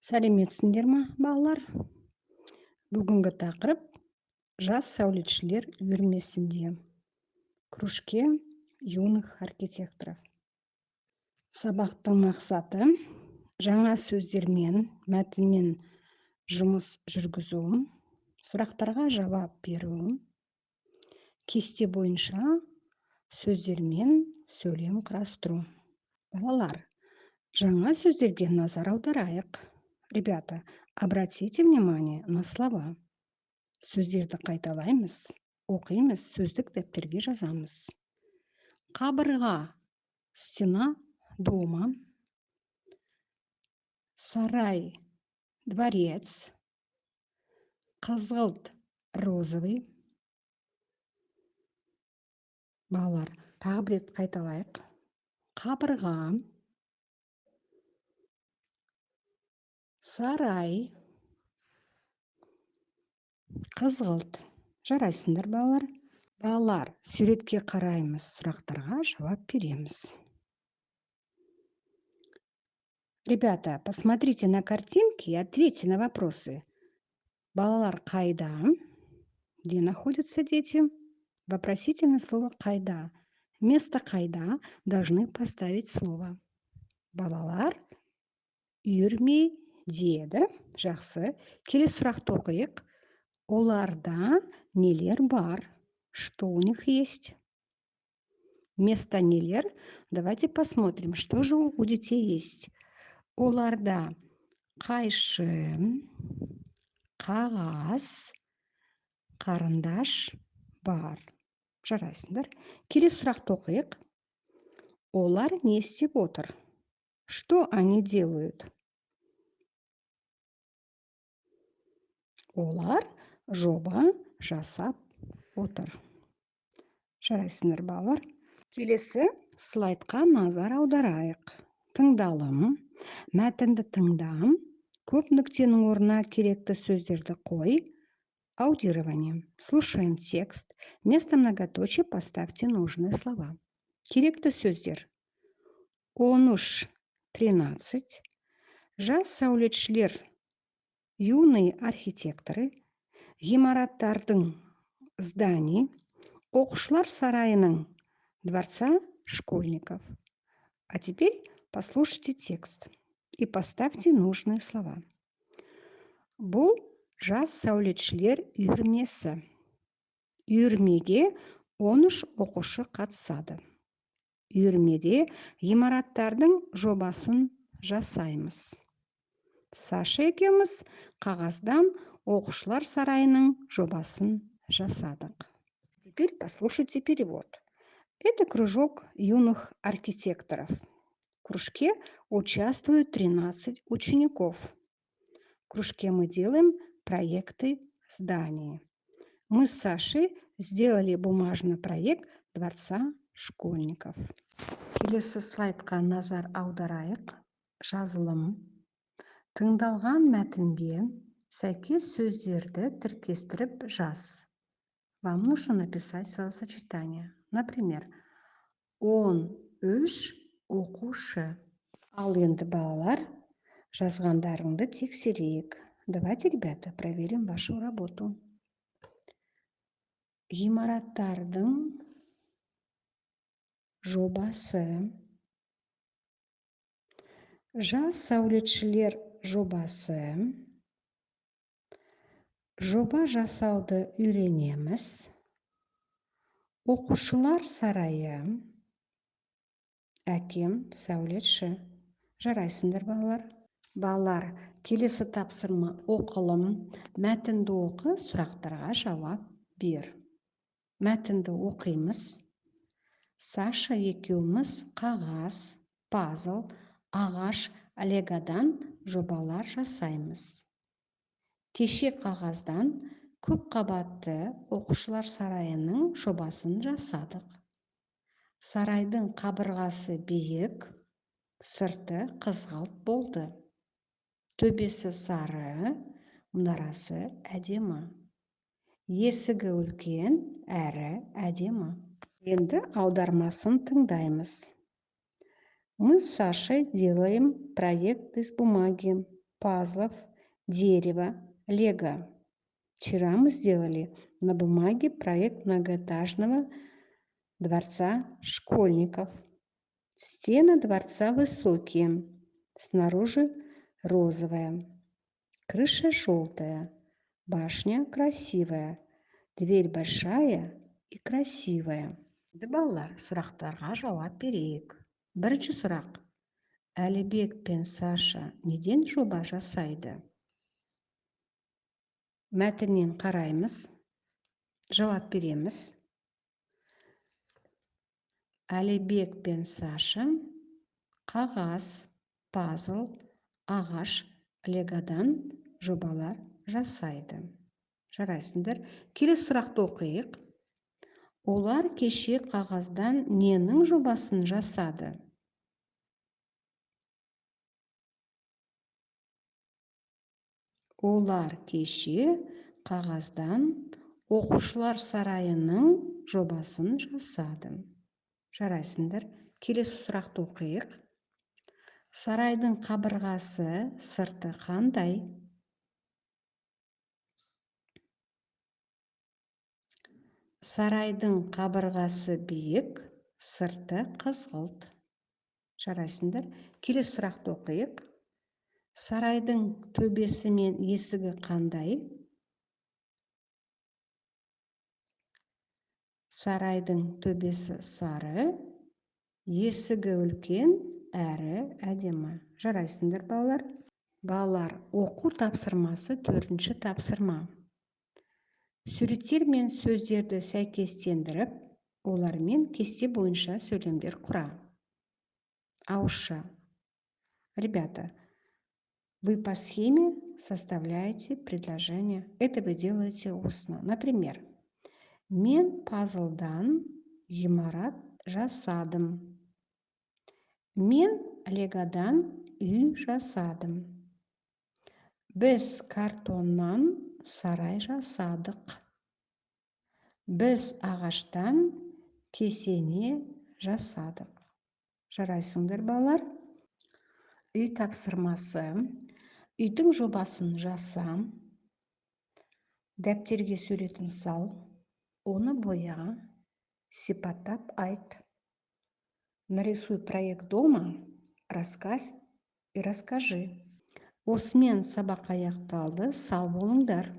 Сәлеметсіңдер ма, балалар? Бүгінгі тақырып жас сәулетшілер үйірмесінде. Кружке юных архитекторов. Сабақтың мақсаты жаңа сөздермен, мәтінмен жұмыс жүргізу, сұрақтарға жауап беру, кесте бойынша сөздермен сөйлем құрастыру. Балалар, жаңа сөздерге назар аударайық. Ребята, обратите внимание на слова. Сөздерді қайталаймыз, оқимыз, сөздік дәптерге жазамыз. Қабырға, стена дома. Сарай, дворец. Қызғылт, розовый. Балалар, тағы бір рет қайталайық. Қабырға, сарай, қызғылт. Жарайсыңдар, балалар. Балалар, суретке қараймыз, сұрақтарға жауап береміз. Ребята, посмотрите на картинки и ответьте на вопросы. Балалар қайда? Где находятся дети? Вопросительное слово қайда. Вместо қайда должны поставить слово. Балалар үйірмеде, да? Жақсы. Келесі сұрақты оқиық. Оларда нелер бар? Что у них есть? Вместо нелер давайте посмотрим, что же у детей есть. Оларда қайшы, қағаз, қарындаш бар. Жарайсыңдар. Келесі сұрақты оқиық. Олар не істеп отыр? Что они делают? Олар жоба жасап отыр. Жарайсыңдар, балалар. Келесі слайдқа назар аударайық. Тыңдалым, мәтінді тыңдам, көп нүктенің орнына керекті сөздерді қой. Аудирование. Слушаем текст. Вместо многоточия поставьте нужные слова. Керекті сөздер. 13. Жас сәулетшілер, юные архитекторы, ғимараттардың, зданий, оқушылар сарайының, дворца школьников. А теперь послушайте текст и поставьте нужные слова. Бұл жас сәулетшілер үйірмесі. Үйірмеге 13 оқушы қатысады. Үйірмеде ғимараттардың жобасын жасаймыз. Саша екеуміз қағаздан оқушылар сарайының жобасын жасадық. Теперь послушайте перевод. Это кружок юных архитекторов. В кружке участвуют 13 учеников. В кружке мы делаем проекты зданий. Мы с Сашей сделали бумажный проект дворца школьников. Келесі слайдқа назар аударайық. Жазылым. Тыңдалған мәтінге сәйкес сөздерді тіркестіріп жаз. Вам нужно написать словосочетание. Например, 13 оқушы. Ал енді балалар, жазғандарыңды тексерейік. Давайте, ребята, проверим вашу работу. Ғимараттардың жобасы. Жас сәулетшілер жобасы. Жоба жасауды үйренеміз. Оқушылар сарайы. Әкем сәулетші. Жарайсыңдар, балалар. Балалар, келесі тапсырма оқылым. Мәтінді оқы, сұрақтарға жауап бер. Мәтінді оқимыз. Саша екеуміз қағаз, пазл, ағаш, легадан жобалар жасаймыз. Кеше қағаздан көп қабатты оқушылар сарайының жобасын жасадық. Сарайдың қабырғасы биік, сырты қызғылт болды. Төбесі сары, мұнарасы әдемі. Есігі үлкен, әрі әдемі. Енді аудармасын тыңдаймыз. Мы с Сашей делаем проект из бумаги. пазлов, дерево, лего. Вчера мы сделали на бумаге проект многоэтажного дворца школьников. Стены дворца высокие, снаружи розовая, крыша желтая, башня красивая, дверь большая и красивая. Балалар, сұрақтарға жауап берейік. Бірінші сұрақ. Әлібек пен Саша неден жоба жасайды? Мәтіннен қараймыз, жауап береміз. Әлібек пен Саша қағаз, пазл, ағаш, легадан жобалар жасайды. Жарайсыңдар. Келесі сұрақты оқиық. Олар кеше қағаздан ненің жобасын жасады? Олар кеше қағаздан оқушылар сарайының жобасын жасады. Жарайсыңдар. Келесі сұрақты оқиық. Сарайдың қабырғасы, сырты қандай? Сарайдың қабырғасы биік, сырты қызғылт. Жарайсыңдар. Келесі сұрақты оқиық. Сарайдың төбесі мен есігі қандай? Сарайдың төбесі сары, есігі үлкен әрі әдемі. Жарайсыңдар, балалар. Балалар, оқу тапсырмасы 4-ші тапсырма. Суреттер мен сөздерді сәйкестендіріп, олармен кесте бойынша сөйлемдер құра. Ауызша. Ребята, вы по схеме составляете предложение. Это вы делаете устно. Например, мен пазлдан ғимарат жасадым. Мен легадан үй жасадым. Біз картоннан сарай жасадық. Біз ағаштан кесене жасадық. Жарайсыңдар, балалар. Үй тапсырмасы. Үйдің жобасын жаса. Дәптерге суретін сал. Оны боя. Сипаттап айт. Нарисуй проект дома. Рассказ и расскажи. Осымен сабақ аяқталды. Сау болыңдар.